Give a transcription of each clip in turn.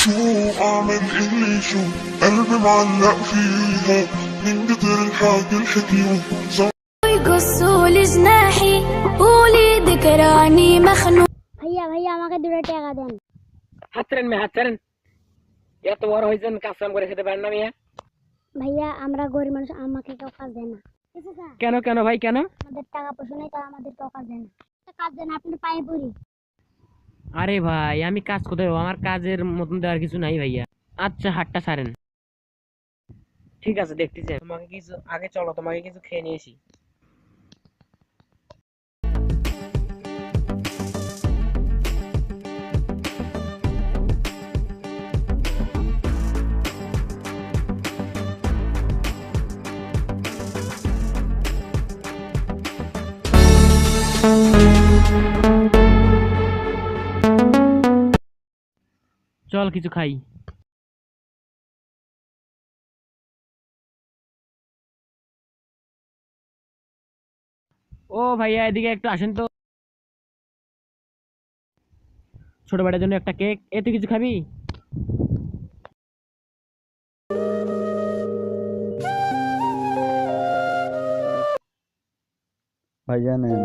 شو اعمل اللي شو قلبي معلق فيها من كتر الحاجة الحكيوه. يقصوا لي جناحي قولي ذكراني مخنوق। ভাইয়া ভাইয়া আমাকে 2 টাকা দেন। হাত ছাড়েন এত বড় হয়েছেন কাজ কাম করে খেতে পারেন না মিয়া? ভাইয়া আমরা গরিব মানুষ, আমাকে কেউ কাজ দেয় না। কেন ভাই কেন? আমাদের টাকা পয়সা নেই, তাই আমাদের কেউ কাজ দেয় না। কাজ দেন, আপনার পায়ে পড়ি। আরে ভাই আমি কাজ কোথায় পাবো? আমার কাজের মতন দেওয়ার কিছু নাই ভাইয়া। আচ্ছা হাতটা ছাড়েন। ঠিক আছে দেখতেছি। তোমাকে কিছু আগে চলো, তোমাকে কিছু খেয়ে নিয়েছি। চল কিছু খাই। ও ভাইয়া এদিকে একটু আসেন তো। ছোট বেটার জন্য একটা কেক। তুই কিছু খাবি? ভাইয়া নেন।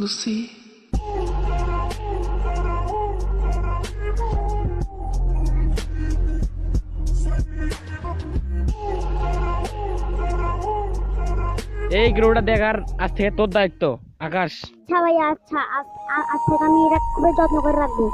Lucy. এই গ্রোটা দেখার আজ থেকে তোর দায়িত্ব আকাশ। আচ্ছা ভাইয়া, আচ্ছা আজ থেকে আমি এটা খুবই যত্ন করে রাখবো।